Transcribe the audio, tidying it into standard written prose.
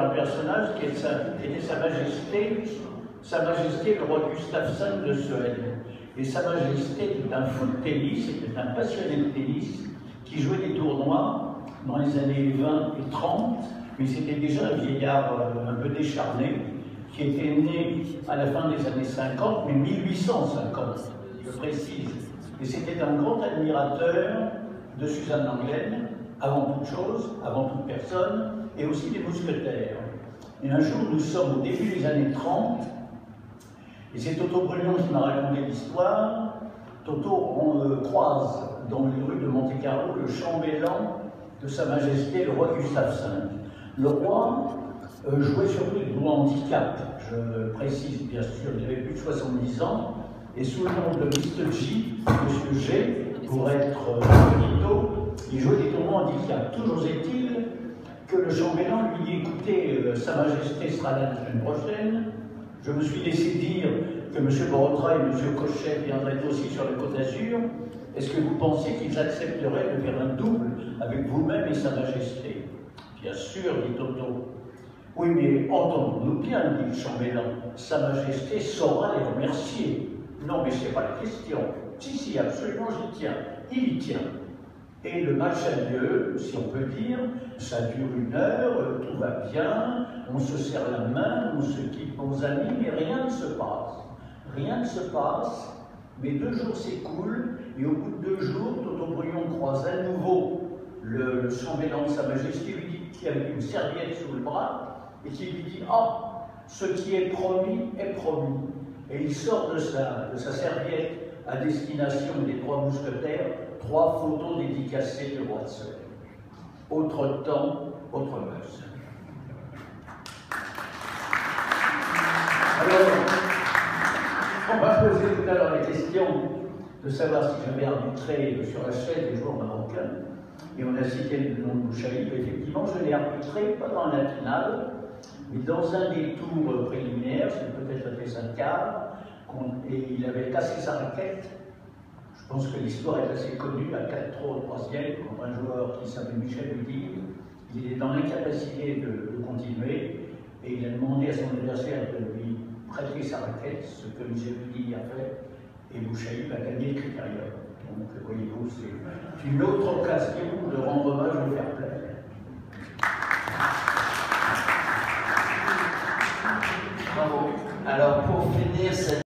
un personnage qui était Sa Majesté le roi Gustave V de Suède. Et Sa Majesté était un fou de tennis, était un passionné de tennis, qui jouait des tournois dans les années 20 et 30, mais c'était déjà un vieillard un peu décharné, qui était né à la fin des années 50, mais 1850, je précise. Et c'était un grand admirateur de Suzanne Lenglen, avant toute chose, avant toute personne, et aussi des mousquetaires. Et un jour, nous sommes au début des années 30, et c'est Toto Brugnon qui m'a raconté l'histoire. Toto, on croise dans les rues de Monte-Carlo le chambellan de Sa Majesté le roi Gustave V. Le roi jouait surtout du handicap, je précise bien sûr, il avait plus de 70 ans, et sous le nom de Mr. G, Monsieur G, pour être finito, il jouait des tournois handicap. Toujours est-il que le chambellan lui dit, écoutez, Sa Majesté sera là la semaine prochaine. Je me suis laissé dire que M. Borotra et M. Cochet viendraient aussi sur la Côte d'Azur. Est-ce que vous pensez qu'ils accepteraient de faire un double avec vous-même et Sa Majesté? Bien sûr, dit Toto. Oui, mais entendons-nous bien, dit le chambellan. Sa Majesté saura les remercier. Non, mais ce n'est pas la question. Si, absolument, j'y tiens. Il y tient. Et le match a lieu, si on peut dire, ça dure 1 heure, tout va bien, on se serre la main, on se quitte bons amis, mais rien ne se passe. Rien ne se passe, mais 2 jours s'écoulent, et au bout de 2 jours, Toto Brugnon croise à nouveau le chambellan de Sa Majesté, lui dit qu'il avait une serviette sous le bras, et qui lui dit « Ah, ce qui est promis est promis ». Et il sort de sa serviette à destination des 3 mousquetaires 3 photos dédicacées du roi de Suède. Autre temps, autre mœurs. Alors, on m'a posé tout à l'heure la question de savoir si j'avais arbitré sur la chaise des joueurs marocains, et on a cité le nom de Bouchaïb. Effectivement, je l'ai arbitré, pas dans la finale, mais dans un des tours préliminaires, c'est peut-être la Tessacar, et il avait cassé sa raquette. Je pense que l'histoire est assez connue, à 4-3 au 3e, contre un joueur qui s'appelle Michel Hudin. Il est dans l'incapacité de continuer, et il a demandé à son adversaire de lui prêter sa raquette, ce que Michel Hudin a fait, et Bouchaïb a gagné le critérium. Donc, voyez-vous, c'est une autre occasion de rendre hommage au fair play. Bravo. Alors, pour finir cette